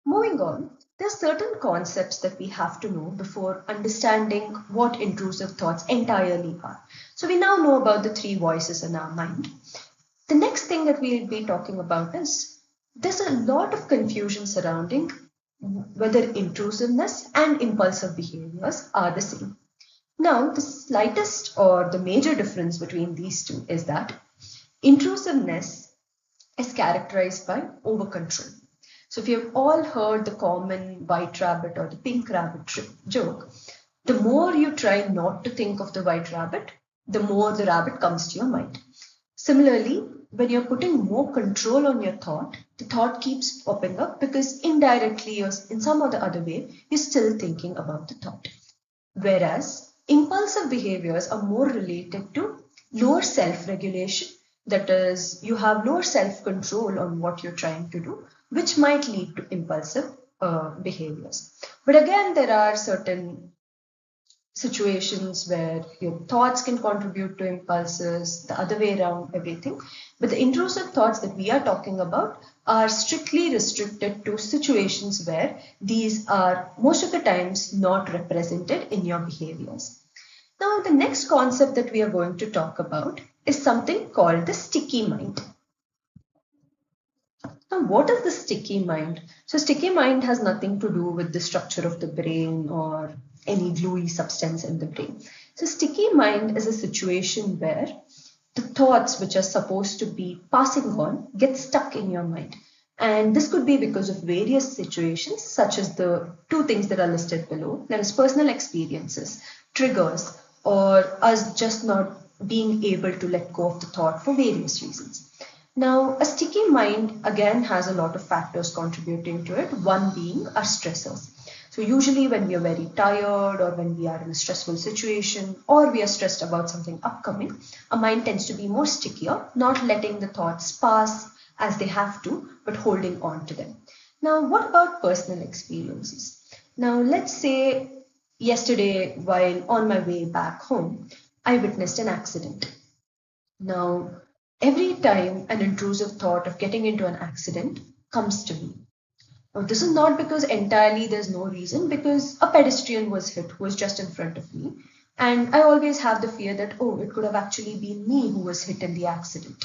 Moving on, there are certain concepts that we have to know before understanding what intrusive thoughts entirely are. So we now know about the three voices in our mind. The next thing that we'll be talking about is there's a lot of confusion surrounding whether intrusiveness and impulsive behaviors are the same. Now, the slightest or the major difference between these two is that intrusiveness is characterized by over control. So, if you've all heard the common white rabbit or the pink rabbit joke, the more you try not to think of the white rabbit, the more the rabbit comes to your mind. Similarly, when you're putting more control on your thought, the thought keeps popping up because indirectly or in some other way, you're still thinking about the thought. Whereas impulsive behaviors are more related to lower self-regulation. That is, you have lower self-control on what you're trying to do, which might lead to impulsive behaviors. But again, there are certain situations where your thoughts can contribute to impulses, the other way around, everything. But the intrusive thoughts that we are talking about are strictly restricted to situations where these are most of the times not represented in your behaviors. Now, the next concept that we are going to talk about is something called the sticky mind. Now, what is the sticky mind? So, sticky mind has nothing to do with the structure of the brain or any gluey substance in the brain. So, sticky mind is a situation where the thoughts which are supposed to be passing on get stuck in your mind. And this could be because of various situations, such as the two things that are listed below. That is personal experiences, triggers, or us just not being able to let go of the thought for various reasons. Now, a sticky mind again has a lot of factors contributing to it, one being our stressors. So, usually, when we are very tired or when we are in a stressful situation or we are stressed about something upcoming, our mind tends to be more stickier, not letting the thoughts pass as they have to, but holding on to them. Now, what about personal experiences? Now, let's say yesterday, while on my way back home, I witnessed an accident. Now, every time an intrusive thought of getting into an accident comes to me. Now, this is not because entirely there's no reason, because a pedestrian was hit who was just in front of me. And I always have the fear that, oh, it could have actually been me who was hit in the accident.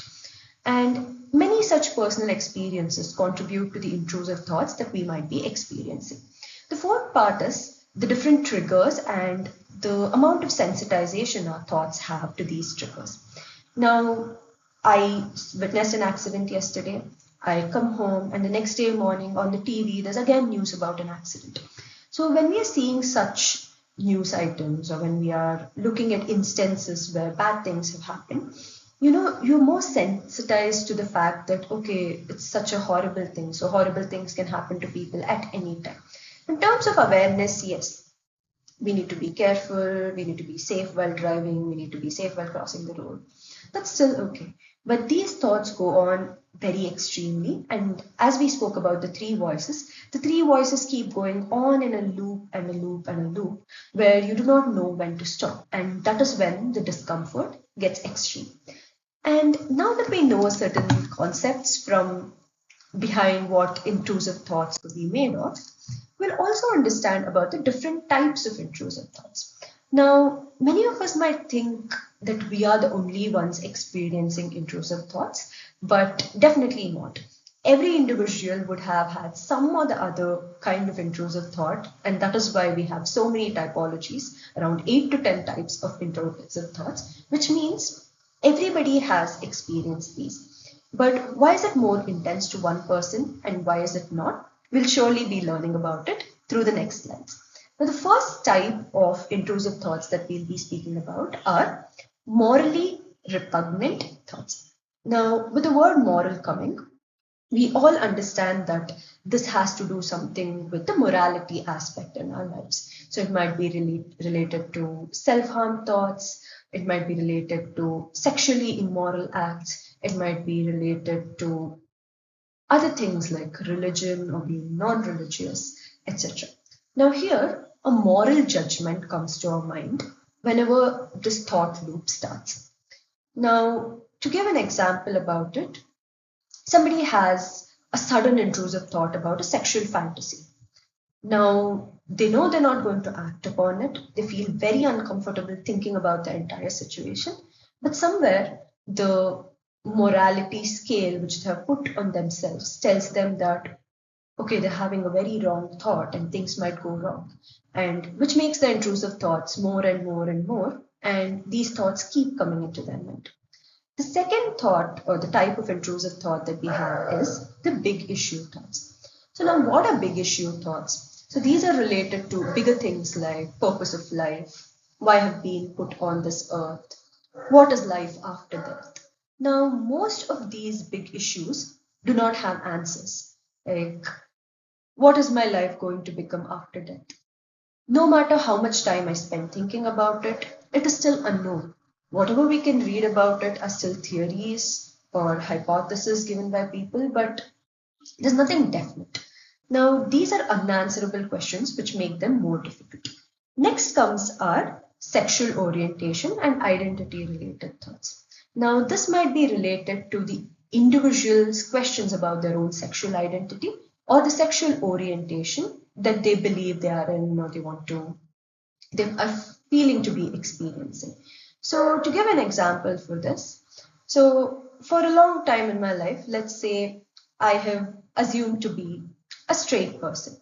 And many such personal experiences contribute to the intrusive thoughts that we might be experiencing. The fourth part is the different triggers and the amount of sensitization our thoughts have to these triggers. Now, I witnessed an accident yesterday. I come home, and the next day morning on the TV, there's again news about an accident. So, when we are seeing such news items or when we are looking at instances where bad things have happened, you're more sensitized to the fact that, okay, it's such a horrible thing. So, horrible things can happen to people at any time. In terms of awareness, yes, we need to be careful, we need to be safe while driving, we need to be safe while crossing the road. That's still okay. But these thoughts go on very extremely. And as we spoke about the three voices keep going on in a loop and a loop and a loop where you do not know when to stop. And that is when the discomfort gets extreme. And now that we know certain concepts from behind what intrusive thoughts could be made of, we'll also understand about the different types of intrusive thoughts. Now, many of us might think that we are the only ones experiencing intrusive thoughts, but definitely not. Every individual would have had some or the other kind of intrusive thought, and that is why we have so many typologies, around 8 to 10 types of intrusive thoughts, which means everybody has experienced these. But why is it more intense to one person and why is it not? We'll surely be learning about it through the next slides. Now, the first type of intrusive thoughts that we'll be speaking about are morally repugnant thoughts. Now, with the word moral coming, we all understand that this has to do something with the morality aspect in our lives. So it might be related to self-harm thoughts, it might be related to sexually immoral acts, it might be related to other things like religion or being non-religious, etc. Now here, a moral judgment comes to our mind whenever this thought loop starts. Now, to give an example about it, somebody has a sudden intrusive thought about a sexual fantasy. Now, they know they're not going to act upon it. They feel very uncomfortable thinking about the entire situation. But somewhere, the morality scale which they have put on themselves tells them that, okay, they're having a very wrong thought and things might go wrong. And which makes the intrusive thoughts more and more and more. And these thoughts keep coming into their mind. The second thought or the type of intrusive thought that we have is the big issue thoughts. So now what are big issue thoughts? So these are related to bigger things like purpose of life, why have been put on this earth, what is life after death. Now most of these big issues do not have answers. Like what is my life going to become after death? No matter how much time I spend thinking about it, it is still unknown. Whatever we can read about it are still theories or hypotheses given by people, but there's nothing definite. Now, these are unanswerable questions which make them more difficult. Next comes our sexual orientation and identity related thoughts. Now, this might be related to the individual's questions about their own sexual identity or the sexual orientation that they believe they are in or they are feeling to be experiencing. So, to give an example for this, so for a long time in my life, let's say I have assumed to be a straight person.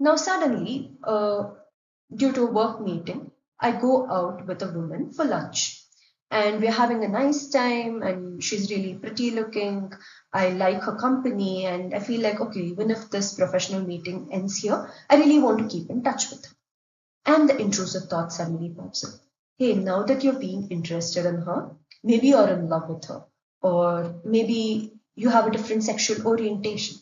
Now, suddenly, due to a work meeting, I go out with a woman for lunch. And we're having a nice time, and she's really pretty looking. I like her company, and I feel like, okay, even if this professional meeting ends here, I really want to keep in touch with her. And the intrusive thought suddenly pops up. Hey, now that you're being interested in her, maybe you're in love with her, or maybe you have a different sexual orientation.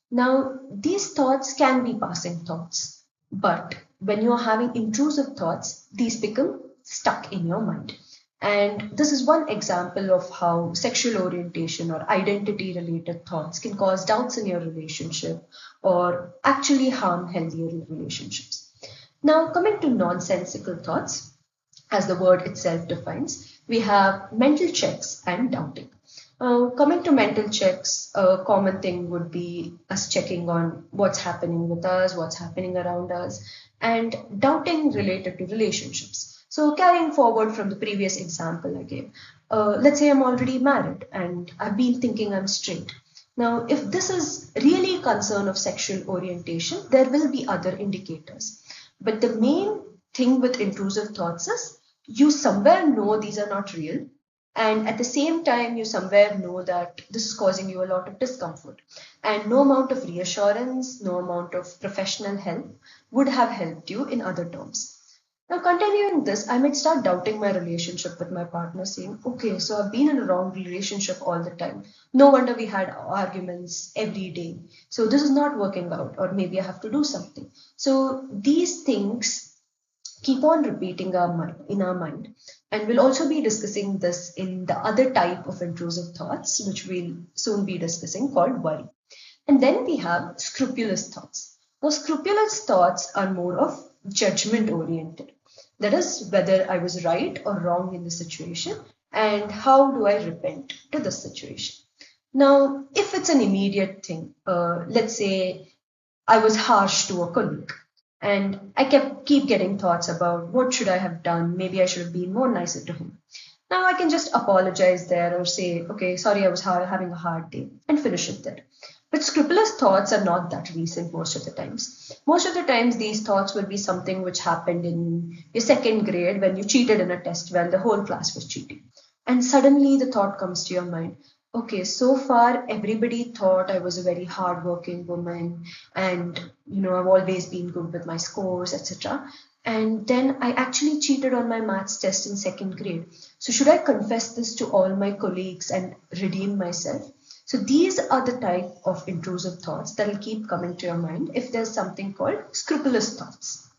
Now, these thoughts can be passing thoughts, but when you're having intrusive thoughts, these become stuck in your mind. And this is one example of how sexual orientation or identity related thoughts can cause doubts in your relationship or actually harm healthier relationships. Now, coming to nonsensical thoughts, as the word itself defines, we have mental checks and doubting. Coming to mental checks, a common thing would be us checking on what's happening with us, what's happening around us, and doubting related to relationships. So, carrying forward from the previous example I gave, let's say I'm already married and I've been thinking I'm straight. Now, if this is really concern of sexual orientation, there will be other indicators. But the main thing with intrusive thoughts is you somewhere know these are not real, and at the same time, you somewhere know that this is causing you a lot of discomfort. And no amount of reassurance, no amount of professional help would have helped you in other terms. Now, continuing this, I might start doubting my relationship with my partner, saying, okay, so I've been in a wrong relationship all the time. No wonder we had arguments every day. So this is not working out, or maybe I have to do something. So these things keep on repeating in our mind. And we'll also be discussing this in the other type of intrusive thoughts, which we'll soon be discussing, called worry. And then we have scrupulous thoughts. Now, scrupulous thoughts are more of judgment oriented. That is, whether I was right or wrong in the situation, and how do I repent to the situation. Now, if it's an immediate thing, let's say I was harsh to a colleague, and I keep getting thoughts about what should I have done. Maybe I should have been more nicer to him. Now I can just apologize there or say, okay, sorry, I was having a hard day and finish it there. But scrupulous thoughts are not that recent most of the times. Most of the times, these thoughts will be something which happened in your second grade when you cheated in a test while the whole class was cheating. And suddenly the thought comes to your mind, okay, so far everybody thought I was a very hardworking woman and, I've always been good with my scores, etc. And then I actually cheated on my maths test in second grade. So should I confess this to all my colleagues and redeem myself? So these are the type of intrusive thoughts that will keep coming to your mind if there's something called scrupulous thoughts.